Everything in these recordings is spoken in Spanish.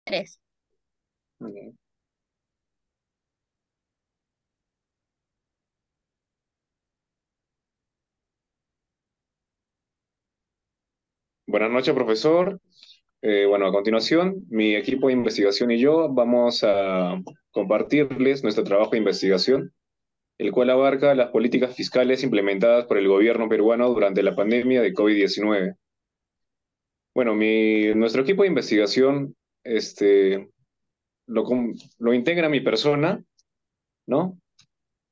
Tres. Ok. Buenas noches, profesor. Bueno, a continuación, mi equipo de investigación y yo vamos a compartirles nuestro trabajo de investigación, el cual abarca las políticas fiscales implementadas por el gobierno peruano durante la pandemia de COVID-19. Bueno, nuestro equipo de investigación lo integra mi persona, ¿no?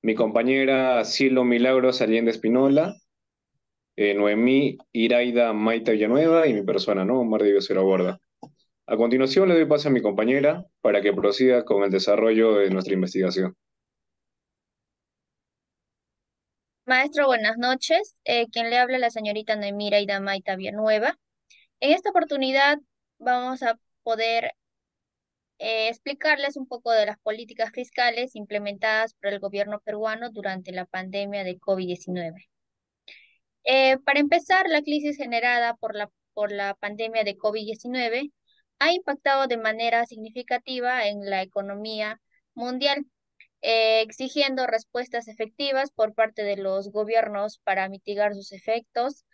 Mi compañera Cielo Milagros Allende Espinola, Noemí Iraida Maita Villanueva y mi persona, ¿no? Omar de Cero Borda. A continuación, le doy paso a mi compañera para que proceda con el desarrollo de nuestra investigación. Maestro, buenas noches. Quien le habla es la señorita Noemira Idamaita Villanueva. En esta oportunidad vamos a poder explicarles un poco de las políticas fiscales implementadas por el gobierno peruano durante la pandemia de COVID-19. Para empezar, la crisis generada por la pandemia de COVID-19 ha impactado de manera significativa en la economía mundial, exigiendo respuestas efectivas por parte de los gobiernos para mitigar sus efectos.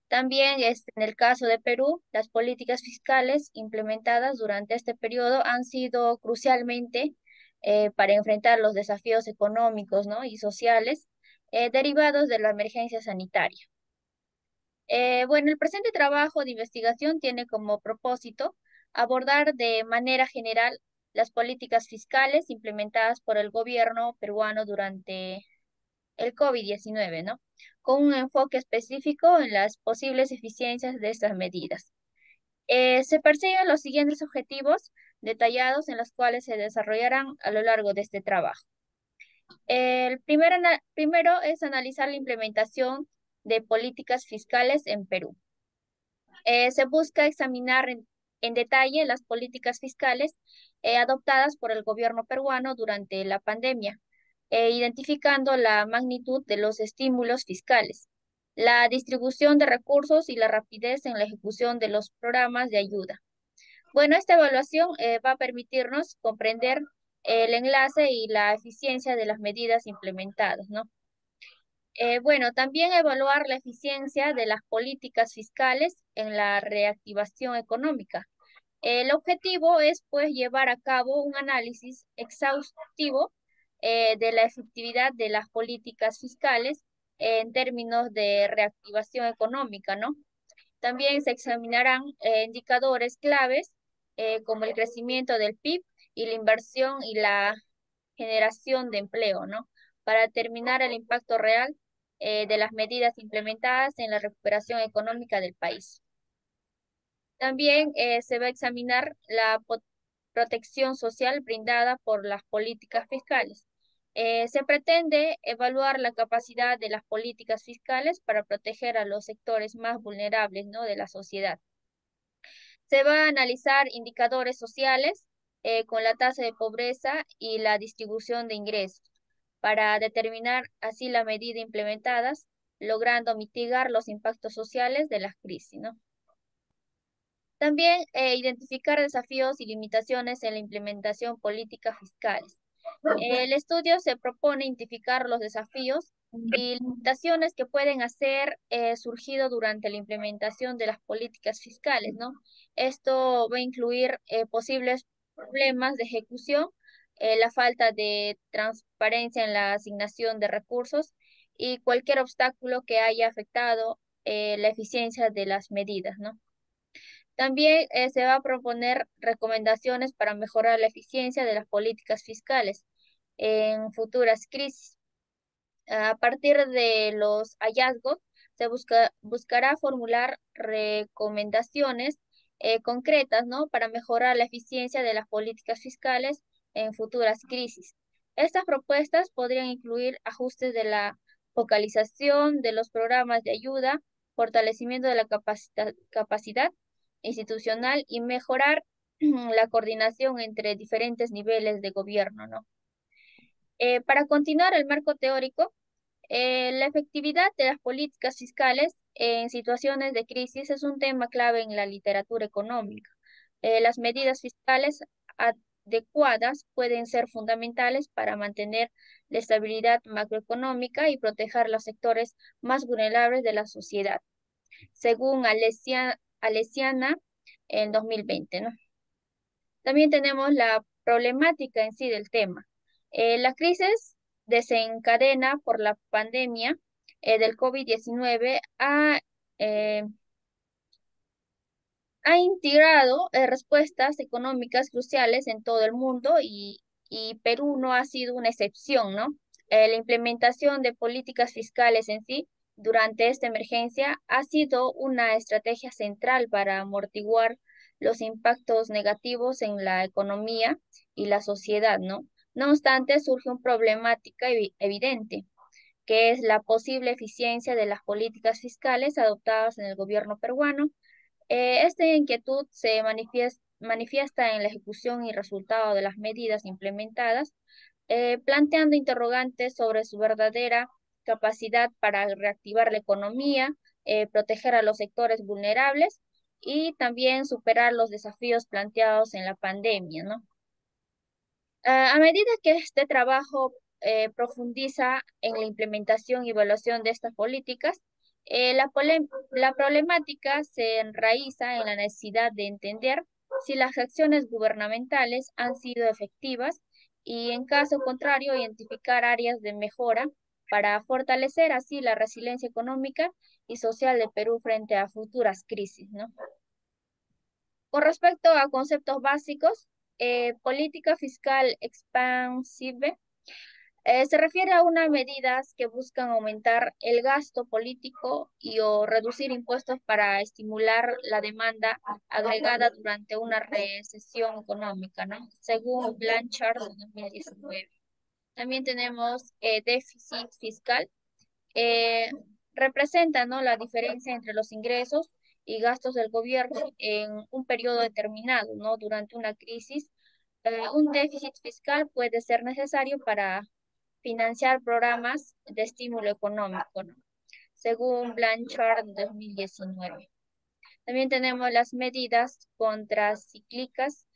También en el caso de Perú, las políticas fiscales implementadas durante este periodo han sido crucialmente para enfrentar los desafíos económicos, ¿no? y sociales derivados de la emergencia sanitaria. Bueno, el presente trabajo de investigación tiene como propósito abordar de manera general las políticas fiscales implementadas por el gobierno peruano durante el COVID-19, ¿no? Con un enfoque específico en las posibles eficiencias de estas medidas. Se persiguen los siguientes objetivos detallados en los cuales se desarrollarán a lo largo de este trabajo. Primero es analizar la implementación de políticas fiscales en Perú. Se busca examinar en detalle las políticas fiscales adoptadas por el gobierno peruano durante la pandemia, identificando la magnitud de los estímulos fiscales, la distribución de recursos y la rapidez en la ejecución de los programas de ayuda. Bueno, esta evaluación va a permitirnos comprender el enlace y la eficiencia de las medidas implementadas, ¿no? Bueno, también evaluar la eficiencia de las políticas fiscales en la reactivación económica. El objetivo es, pues, llevar a cabo un análisis exhaustivo de la efectividad de las políticas fiscales en términos de reactivación económica, ¿no? También se examinarán indicadores claves como el crecimiento del PIB y la inversión y la generación de empleo, ¿no? Para determinar el impacto real de las medidas implementadas en la recuperación económica del país. También se va a examinar la protección social brindada por las políticas fiscales. Se pretende evaluar la capacidad de las políticas fiscales para proteger a los sectores más vulnerables, ¿no? de la sociedad. Se va a analizar indicadores sociales con la tasa de pobreza y la distribución de ingresos para determinar así la medida implementadas, logrando mitigar los impactos sociales de las crisis, ¿no? También identificar desafíos y limitaciones en la implementación política fiscales. El estudio se propone identificar los desafíos y limitaciones que pueden hacer surgido durante la implementación de las políticas fiscales, ¿no? Esto va a incluir posibles problemas de ejecución, la falta de transparencia en la asignación de recursos y cualquier obstáculo que haya afectado la eficiencia de las medidas, ¿no? También se va a proponer recomendaciones para mejorar la eficiencia de las políticas fiscales en futuras crisis. A partir de los hallazgos, buscará formular recomendaciones concretas, ¿no? para mejorar la eficiencia de las políticas fiscales en futuras crisis. Estas propuestas podrían incluir ajustes de la focalización de los programas de ayuda, fortalecimiento de la capacidad institucional y mejorar la coordinación entre diferentes niveles de gobierno, ¿no? Para continuar el marco teórico, la efectividad de las políticas fiscales en situaciones de crisis es un tema clave en la literatura económica. Las medidas fiscales adecuadas pueden ser fundamentales para mantener la estabilidad macroeconómica y proteger los sectores más vulnerables de la sociedad, según Alesiana en 2020, ¿no? También tenemos la problemática en sí del tema. La crisis desencadena por la pandemia del COVID-19 eh, ha integrado respuestas económicas cruciales en todo el mundo y Perú no ha sido una excepción, ¿no? La implementación de políticas fiscales en sí durante esta emergencia ha sido una estrategia central para amortiguar los impactos negativos en la economía y la sociedad, ¿no? No obstante, surge una problemática evidente, que es la posible eficiencia de las políticas fiscales adoptadas en el gobierno peruano. Esta inquietud se manifiesta en la ejecución y resultado de las medidas implementadas, planteando interrogantes sobre su verdadera capacidad para reactivar la economía, proteger a los sectores vulnerables y también superar los desafíos planteados en la pandemia, ¿no? A medida que este trabajo profundiza en la implementación y evaluación de estas políticas, la problemática se enraiza en la necesidad de entender si las acciones gubernamentales han sido efectivas y, en caso contrario, identificar áreas de mejora para fortalecer así la resiliencia económica y social de Perú frente a futuras crisis, ¿no? Con respecto a conceptos básicos, política fiscal expansiva se refiere a unas medidas que buscan aumentar el gasto político y o reducir impuestos para estimular la demanda agregada durante una recesión económica, ¿no? Según Blanchard de 2019. También tenemos déficit fiscal, eh, representa, ¿no?, la diferencia entre los ingresos y gastos del gobierno en un periodo determinado, ¿no? Durante una crisis, un déficit fiscal puede ser necesario para financiar programas de estímulo económico, ¿no? Según Blanchard 2019. También tenemos las medidas contracíclicas,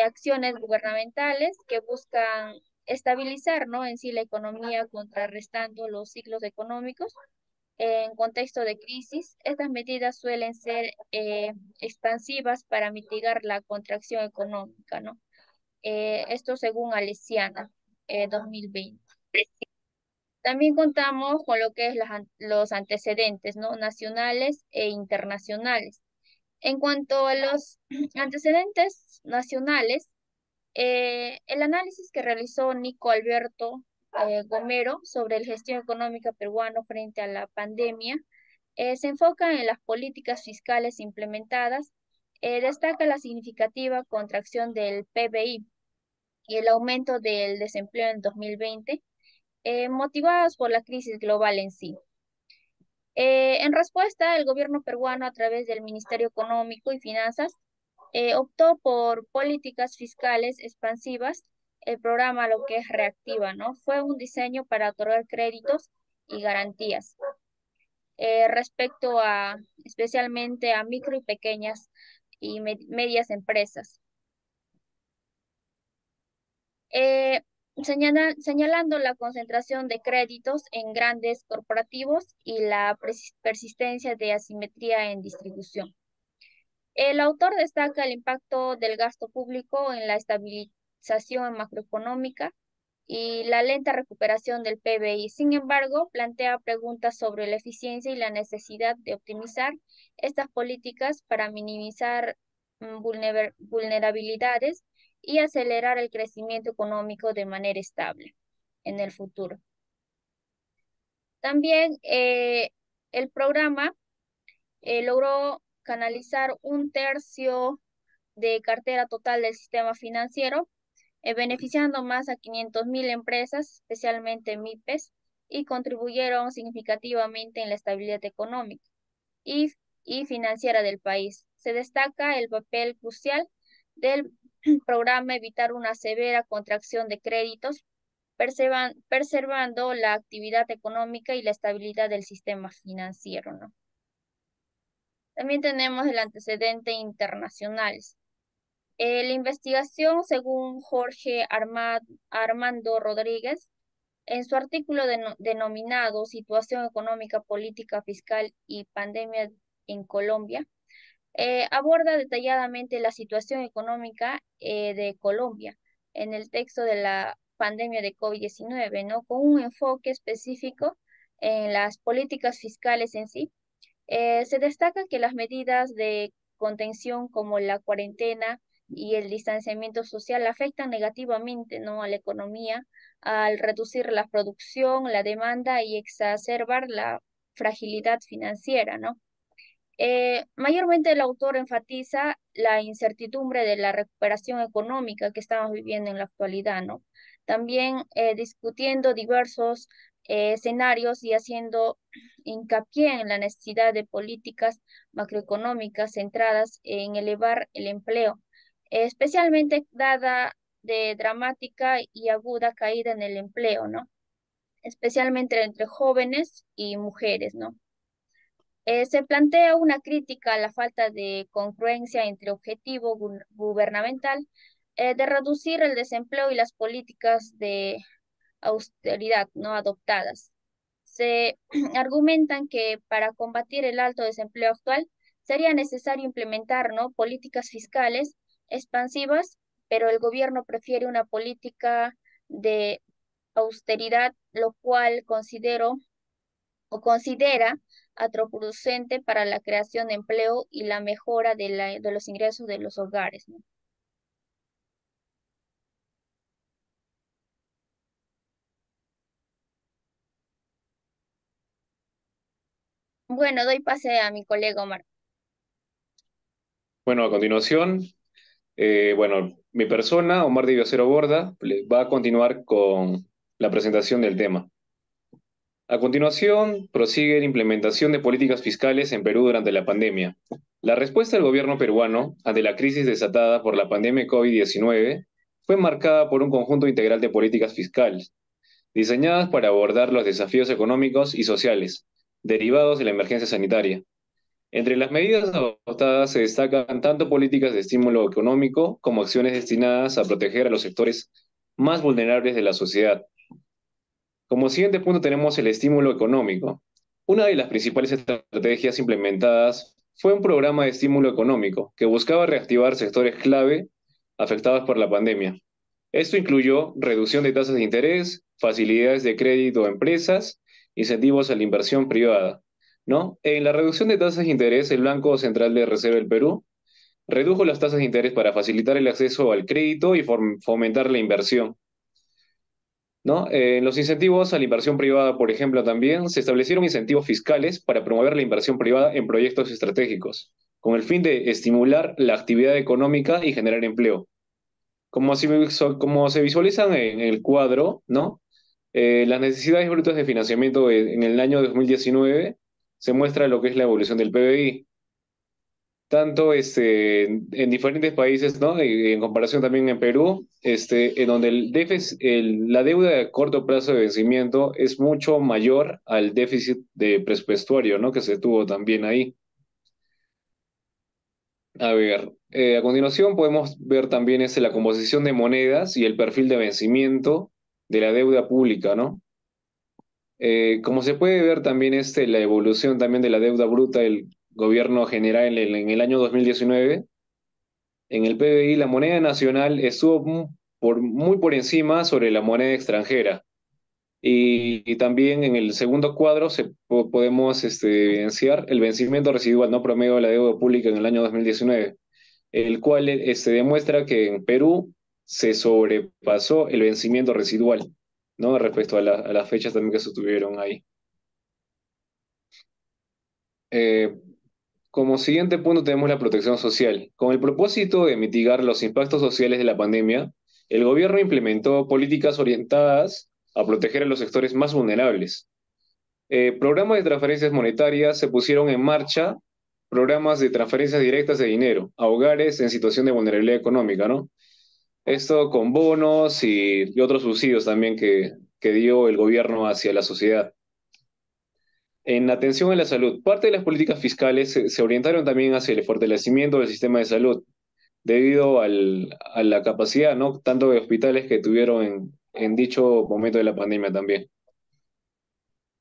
acciones gubernamentales que buscan estabilizar, ¿no?, en sí la economía contrarrestando los ciclos económicos. En contexto de crisis, estas medidas suelen ser expansivas para mitigar la contracción económica, ¿no? Esto según Alesiana, 2020. También contamos con lo que es los antecedentes, ¿no?, nacionales e internacionales. En cuanto a los antecedentes nacionales, el análisis que realizó Nico Alberto Gomero sobre la gestión económica peruana frente a la pandemia se enfoca en las políticas fiscales implementadas, destaca la significativa contracción del PBI y el aumento del desempleo en 2020, motivados por la crisis global en sí. En respuesta, el gobierno peruano, a través del Ministerio Económico y Finanzas, optó por políticas fiscales expansivas. El programa, lo que es Reactiva, ¿no?, fue un diseño para otorgar créditos y garantías respecto a, especialmente a micro y pequeñas y medias empresas. Eh, Señalando la concentración de créditos en grandes corporativos y la persistencia de asimetría en distribución. El autor destaca el impacto del gasto público en la estabilización macroeconómica y la lenta recuperación del PBI. Sin embargo, plantea preguntas sobre la eficiencia y la necesidad de optimizar estas políticas para minimizar vulnerabilidades y acelerar el crecimiento económico de manera estable en el futuro. También el programa logró canalizar un tercio de cartera total del sistema financiero, beneficiando más a 500.000 empresas, especialmente MIPES, y contribuyeron significativamente en la estabilidad económica y, y financiera del país. Se destaca el papel crucial del programa evitar una severa contracción de créditos, preservando la actividad económica y la estabilidad del sistema financiero, ¿no? También tenemos el antecedente internacional. La investigación, según Armando Rodríguez, en su artículo denominado Situación económica, política fiscal y pandemia en Colombia, aborda detalladamente la situación económica de Colombia en el texto de la pandemia de COVID-19, ¿no? Con un enfoque específico en las políticas fiscales en sí. Se destaca que las medidas de contención como la cuarentena y el distanciamiento social afectan negativamente, ¿no?, a la economía al reducir la producción, la demanda y exacerbar la fragilidad financiera, ¿no? Mayormente el autor enfatiza la incertidumbre de la recuperación económica que estamos viviendo en la actualidad, ¿no? También discutiendo diversos escenarios y haciendo hincapié en la necesidad de políticas macroeconómicas centradas en elevar el empleo, especialmente dada de dramática y aguda caída en el empleo, ¿no? Especialmente entre jóvenes y mujeres, ¿no? Se plantea una crítica a la falta de congruencia entre objetivo gubernamental de reducir el desempleo y las políticas de austeridad no adoptadas. Se argumentan que para combatir el alto desempleo actual sería necesario implementar, ¿no?, políticas fiscales expansivas, pero el gobierno prefiere una política de austeridad, lo cual considera contraproducente para la creación de empleo y la mejora de los ingresos de los hogares, ¿no? Bueno, doy pase a mi colega Omar. Bueno, a continuación, bueno, mi persona, Omar de Cero Borda, va a continuar con la presentación del tema. A continuación, prosigue la implementación de políticas fiscales en Perú durante la pandemia. La respuesta del gobierno peruano ante la crisis desatada por la pandemia COVID-19 fue marcada por un conjunto integral de políticas fiscales, diseñadas para abordar los desafíos económicos y sociales derivados de la emergencia sanitaria. Entre las medidas adoptadas se destacan tanto políticas de estímulo económico como acciones destinadas a proteger a los sectores más vulnerables de la sociedad. Como siguiente punto tenemos el estímulo económico. Una de las principales estrategias implementadas fue un programa de estímulo económico que buscaba reactivar sectores clave afectados por la pandemia. Esto incluyó reducción de tasas de interés, facilidades de crédito a empresas, incentivos a la inversión privada, ¿no? En la reducción de tasas de interés, el Banco Central de Reserva del Perú redujo las tasas de interés para facilitar el acceso al crédito y fomentar la inversión, ¿no? En los incentivos a la inversión privada, por ejemplo, también se establecieron incentivos fiscales para promover la inversión privada en proyectos estratégicos, con el fin de estimular la actividad económica y generar empleo. Como se visualizan en el cuadro, ¿no? Las necesidades brutas de financiamiento en el año 2019 se muestra lo que es la evolución del PBI tanto en diferentes países, ¿no? En comparación también en Perú, en donde el déficit, la deuda de corto plazo de vencimiento es mucho mayor al déficit de presupuestario, ¿no? Que se tuvo también ahí. A ver, a continuación podemos ver también la composición de monedas y el perfil de vencimiento de la deuda pública, ¿no? Como se puede ver también la evolución también de la deuda bruta del gobierno general en el año 2019. En el PBI, la moneda nacional estuvo muy por encima sobre la moneda extranjera. Y también en el segundo cuadro podemos evidenciar el vencimiento residual no promedio de la deuda pública en el año 2019, el cual demuestra que en Perú se sobrepasó el vencimiento residual, ¿no? Respecto a las fechas también que se tuvieron ahí. Eh, Como siguiente punto tenemos la protección social. Con el propósito de mitigar los impactos sociales de la pandemia, el gobierno implementó políticas orientadas a proteger a los sectores más vulnerables. Programas de transferencias monetarias se pusieron en marcha, programas de transferencias directas de dinero a hogares en situación de vulnerabilidad económica, ¿no? Esto con bonos y otros subsidios también que dio el gobierno hacia la sociedad. En atención a la salud, parte de las políticas fiscales se orientaron también hacia el fortalecimiento del sistema de salud. debido a la capacidad, ¿no? Tanto de hospitales que tuvieron en dicho momento de la pandemia también.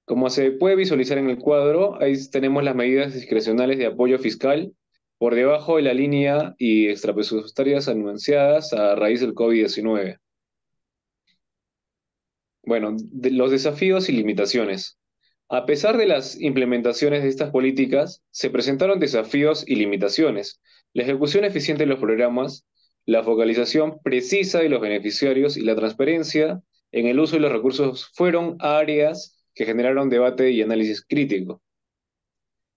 Como se puede visualizar en el cuadro, ahí tenemos las medidas discrecionales de apoyo fiscal por debajo de la línea y extrapresupuestarias anunciadas a raíz del COVID-19. Bueno, los desafíos y limitaciones. A pesar de las implementaciones de estas políticas, se presentaron desafíos y limitaciones. La ejecución eficiente de los programas, la focalización precisa de los beneficiarios y la transparencia en el uso de los recursos fueron áreas que generaron debate y análisis crítico.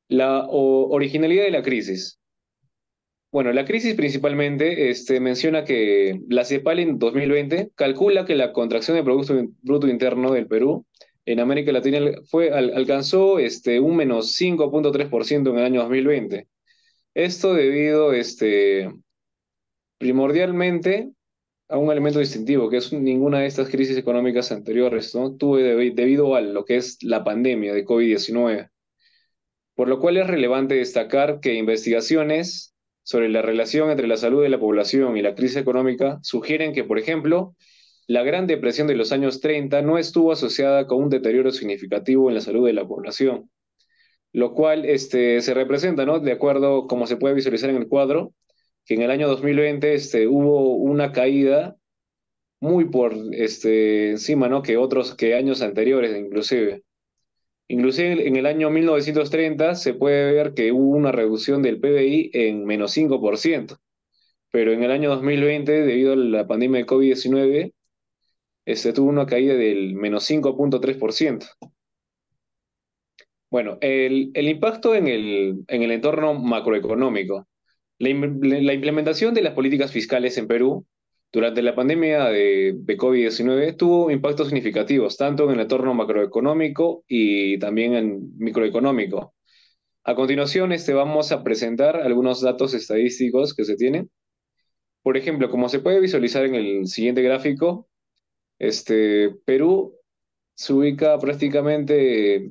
La originalidad de la crisis. Bueno, la crisis principalmente menciona que la CEPAL en 2020 calcula que la contracción del Producto Bruto Interno del Perú en América Latina alcanzó un menos 5,3% en el año 2020. Esto debido primordialmente a un elemento distintivo, que es ninguna de estas crisis económicas anteriores, ¿no? Debido a lo que es la pandemia de COVID-19. Por lo cual es relevante destacar que investigaciones sobre la relación entre la salud de la población y la crisis económica sugieren que, por ejemplo, la Gran Depresión de los años 30 no estuvo asociada con un deterioro significativo en la salud de la población, lo cual se representa, ¿no? De acuerdo como se puede visualizar en el cuadro, que en el año 2020 hubo una caída muy por encima, ¿no? Que años anteriores, inclusive. Inclusive en el año 1930 se puede ver que hubo una reducción del PBI en menos 5%, pero en el año 2020, debido a la pandemia de COVID-19, tuvo una caída del menos 5,3%. Bueno, el impacto en el entorno macroeconómico. La implementación de las políticas fiscales en Perú durante la pandemia de COVID-19 tuvo impactos significativos, tanto en el entorno macroeconómico y también en microeconómico. A continuación, vamos a presentar algunos datos estadísticos que se tienen. Por ejemplo, como se puede visualizar en el siguiente gráfico, Perú se ubica prácticamente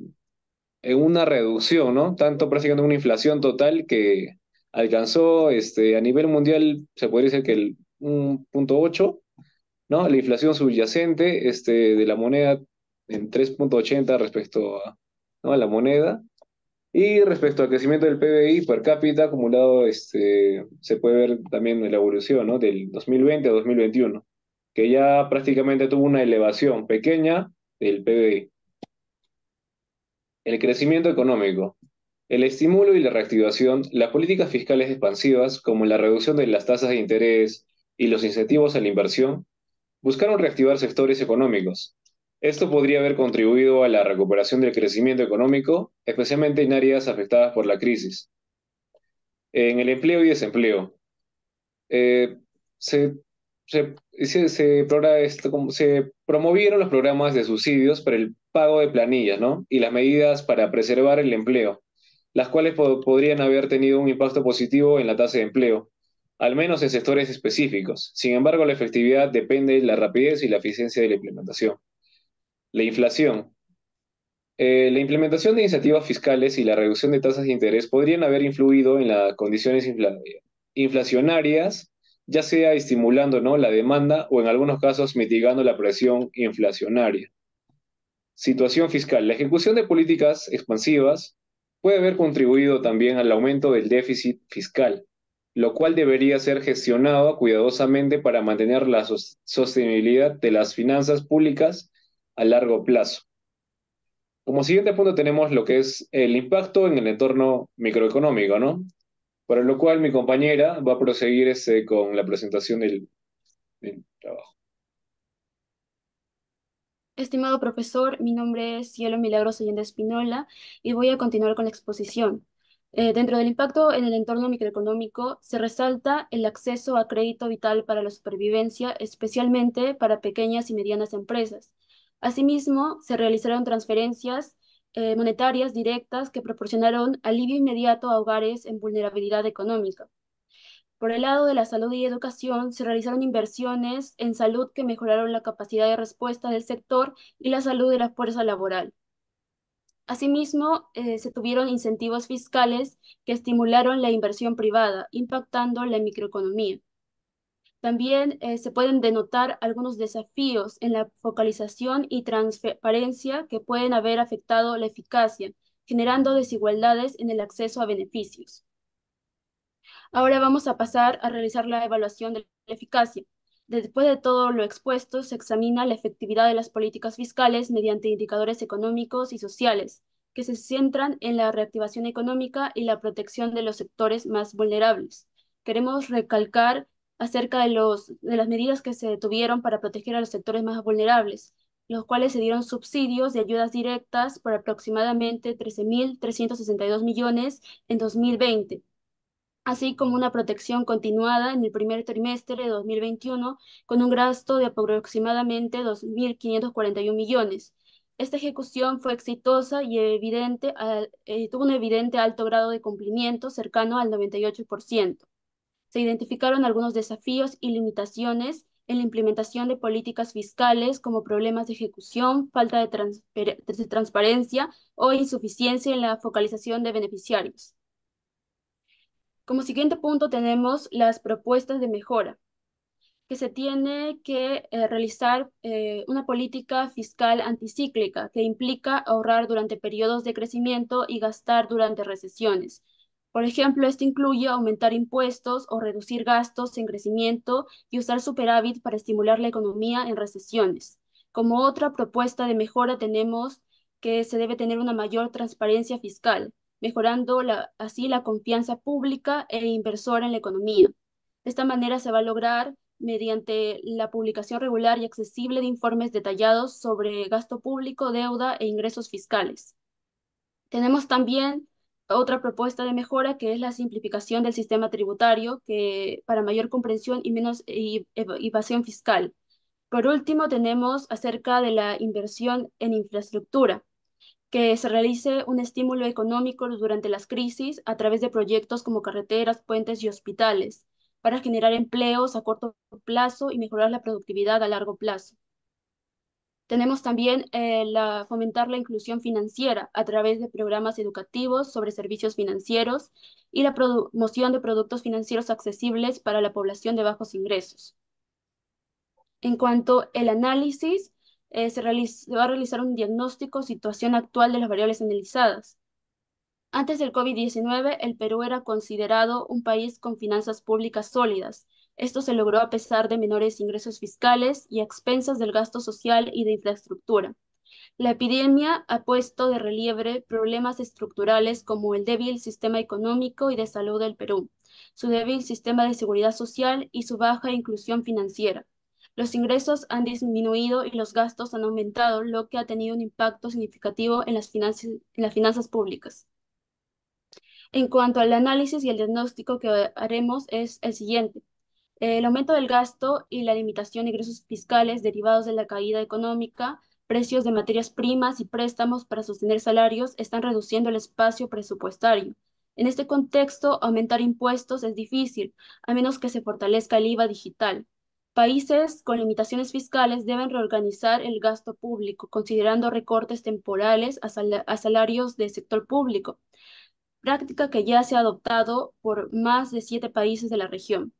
en una reducción, ¿no? Tanto prácticamente una inflación total que alcanzó a nivel mundial, se podría decir que el 1,8, ¿no? La inflación subyacente de la moneda en 3,80 respecto ¿no? a la moneda. Y respecto al crecimiento del PBI per cápita acumulado, se puede ver también la evolución, ¿no? Del 2020 a 2021, que ya prácticamente tuvo una elevación pequeña del PBI. El crecimiento económico. El estímulo y la reactivación, las políticas fiscales expansivas, como la reducción de las tasas de interés y los incentivos a la inversión, buscaron reactivar sectores económicos. Esto podría haber contribuido a la recuperación del crecimiento económico, especialmente en áreas afectadas por la crisis. En el empleo y desempleo, eh, se, se promovieron los programas de subsidios para el pago de planillas, ¿no? Y las medidas para preservar el empleo, las cuales podrían haber tenido un impacto positivo en la tasa de empleo, al menos en sectores específicos. Sin embargo, la efectividad depende de la rapidez y la eficiencia de la implementación. La inflación. La implementación de incentivos fiscales y la reducción de tasas de interés podrían haber influido en las condiciones inflacionarias, ya sea estimulando, ¿no? la demanda o en algunos casos mitigando la presión inflacionaria. Situación fiscal. La ejecución de políticas expansivas puede haber contribuido también al aumento del déficit fiscal, lo cual debería ser gestionado cuidadosamente para mantener la sostenibilidad de las finanzas públicas a largo plazo. Como siguiente punto tenemos lo que es el impacto en el entorno microeconómico, ¿no? Para lo cual mi compañera va a proseguir con la presentación del trabajo. Estimado profesor, mi nombre es Cielo Milagros Allende Espinola y voy a continuar con la exposición. Dentro del impacto en el entorno microeconómico se resalta el acceso a crédito vital para la supervivencia, especialmente para pequeñas y medianas empresas. Asimismo, se realizaron transferencias monetarias directas que proporcionaron alivio inmediato a hogares en vulnerabilidad económica. Por el lado de la salud y educación, se realizaron inversiones en salud que mejoraron la capacidad de respuesta del sector y la salud de la fuerza laboral. Asimismo, se tuvieron incentivos fiscales que estimularon la inversión privada, impactando la microeconomía. También se pueden denotar algunos desafíos en la focalización y transparencia que pueden haber afectado la eficacia, generando desigualdades en el acceso a beneficios. Ahora vamos a pasar a realizar la evaluación de la eficacia. Después de todo lo expuesto, se examina la efectividad de las políticas fiscales mediante indicadores económicos y sociales, que se centran en la reactivación económica y la protección de los sectores más vulnerables. Queremos recalcar acerca de las medidas que se tuvieron para proteger a los sectores más vulnerables, los cuales se dieron subsidios y ayudas directas por aproximadamente 13.362 millones en 2020, así como una protección continuada en el primer trimestre de 2021 con un gasto de aproximadamente 2.541 millones. Esta ejecución fue exitosa y tuvo un evidente alto grado de cumplimiento cercano al 98%. Se identificaron algunos desafíos y limitaciones en la implementación de políticas fiscales como problemas de ejecución, falta de transparencia o insuficiencia en la focalización de beneficiarios. Como siguiente punto tenemos las propuestas de mejora, que se tiene que realizar una política fiscal anticíclica que implica ahorrar durante periodos de crecimiento y gastar durante recesiones. Por ejemplo, esto incluye aumentar impuestos o reducir gastos en crecimiento y usar superávit para estimular la economía en recesiones. Como otra propuesta de mejora tenemos que se debe tener una mayor transparencia fiscal, mejorando así la confianza pública e inversora en la economía. De esta manera se va a lograr mediante la publicación regular y accesible de informes detallados sobre gasto público, deuda e ingresos fiscales. Tenemos también otra propuesta de mejora que es la simplificación del sistema tributario para mayor comprensión y menos evasión fiscal. Por último, tenemos acerca de la inversión en infraestructura, que se realice un estímulo económico durante las crisis a través de proyectos como carreteras, puentes y hospitales, para generar empleos a corto plazo y mejorar la productividad a largo plazo. Tenemos también fomentar la inclusión financiera a través de programas educativos sobre servicios financieros y la promoción de productos financieros accesibles para la población de bajos ingresos. En cuanto al análisis, se va a realizar un diagnóstico situación actual de las variables analizadas. Antes del COVID-19, el Perú era considerado un país con finanzas públicas sólidas. Esto se logró a pesar de menores ingresos fiscales y a expensas del gasto social y de infraestructura. La epidemia ha puesto de relieve problemas estructurales como el débil sistema económico y de salud del Perú, su débil sistema de seguridad social y su baja inclusión financiera. Los ingresos han disminuido y los gastos han aumentado, lo que ha tenido un impacto significativo en las finanzas públicas. En cuanto al análisis y el diagnóstico que haremos es el siguiente. El aumento del gasto y la limitación de ingresos fiscales derivados de la caída económica, precios de materias primas y préstamos para sostener salarios están reduciendo el espacio presupuestario. En este contexto, aumentar impuestos es difícil, a menos que se fortalezca el IVA digital. Países con limitaciones fiscales deben reorganizar el gasto público, considerando recortes temporales a salarios del sector público, práctica que ya se ha adoptado por más de 7 países de la región.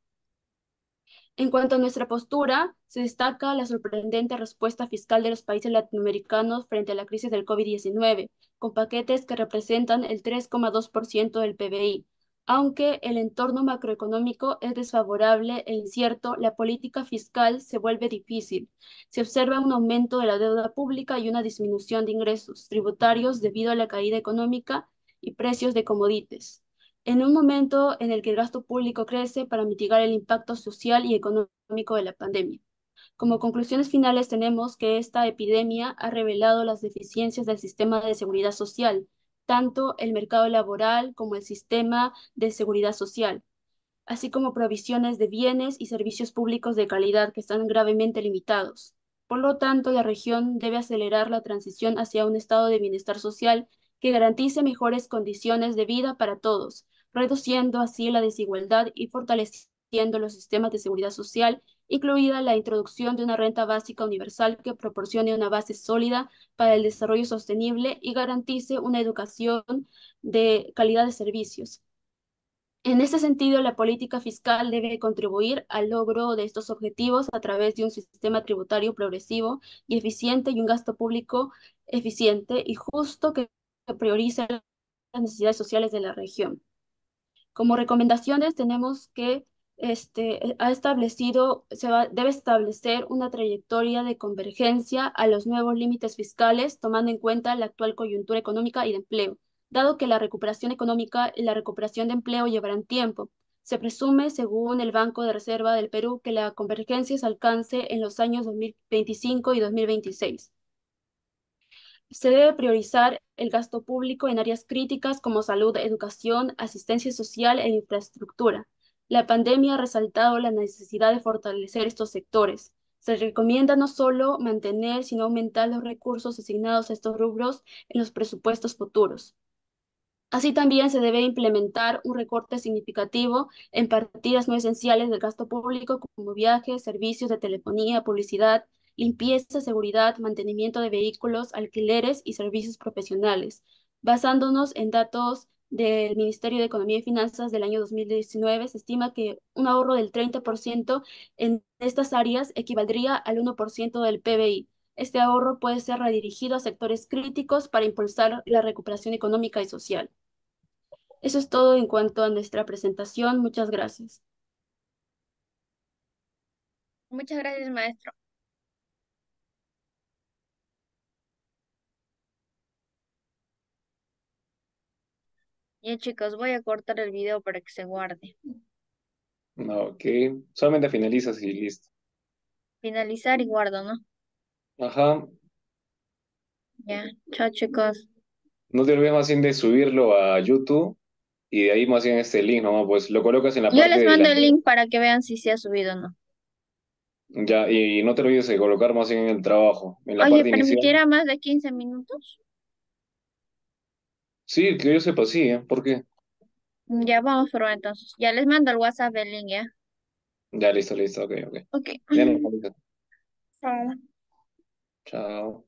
En cuanto a nuestra postura, se destaca la sorprendente respuesta fiscal de los países latinoamericanos frente a la crisis del COVID-19, con paquetes que representan el 3,2% del PBI. Aunque el entorno macroeconómico es desfavorable e incierto, la política fiscal se vuelve difícil. Se observa un aumento de la deuda pública y una disminución de ingresos tributarios debido a la caída económica y precios de commodities, en un momento en el que el gasto público crece para mitigar el impacto social y económico de la pandemia. Como conclusiones finales tenemos que esta epidemia ha revelado las deficiencias del sistema de seguridad social, tanto el mercado laboral como el sistema de seguridad social, así como provisiones de bienes y servicios públicos de calidad que están gravemente limitados. Por lo tanto, la región debe acelerar la transición hacia un estado de bienestar social que garantice mejores condiciones de vida para todos, reduciendo así la desigualdad y fortaleciendo los sistemas de seguridad social incluida la introducción de una renta básica universal que proporcione una base sólida para el desarrollo sostenible y garantice una educación de calidad de servicios. En ese sentido, la política fiscal debe contribuir al logro de estos objetivos a través de un sistema tributario progresivo y eficiente y un gasto público eficiente y justo que priorice las necesidades sociales de la región. Como recomendaciones tenemos que debe establecer una trayectoria de convergencia a los nuevos límites fiscales, tomando en cuenta la actual coyuntura económica y de empleo. Dado que la recuperación económica y la recuperación de empleo llevarán tiempo, se presume, según el Banco de Reserva del Perú, que la convergencia se alcance en los años 2025 y 2026. Se debe priorizar el gasto público en áreas críticas como salud, educación, asistencia social e infraestructura. La pandemia ha resaltado la necesidad de fortalecer estos sectores. Se recomienda no solo mantener, sino aumentar los recursos asignados a estos rubros en los presupuestos futuros. Así también se debe implementar un recorte significativo en partidas no esenciales del gasto público como viajes, servicios de telefonía, publicidad, limpieza, seguridad, mantenimiento de vehículos, alquileres y servicios profesionales. Basándonos en datos del Ministerio de Economía y Finanzas del año 2019, se estima que un ahorro del 30% en estas áreas equivaldría al 1% del PBI. Este ahorro puede ser redirigido a sectores críticos para impulsar la recuperación económica y social. Eso es todo en cuanto a nuestra presentación. Muchas gracias. Muchas gracias, maestro. Bien, chicos, voy a cortar el video para que se guarde. Ok, solamente finalizas y listo. Finalizar y guardo, ¿no? Ajá, Ya, chao, chicos. no te olvides más bien de subirlo a YouTube y de ahí más bien este link, ¿no? Pues lo colocas en la Yo parte les de la... mando el link para que vean si se ha subido o no. Ya, y no te olvides de colocar más bien en el trabajo, en la Oye, parte inicial. ¿permitirá más de 15 minutos? Sí, que yo sepa, sí, ¿eh? ¿Por qué? Ya vamos por entonces. Ya les mando el WhatsApp del link, ¿ya? Ya, listo, listo, ok, ok. Ok. Ya no me molesta. Chao. Chao.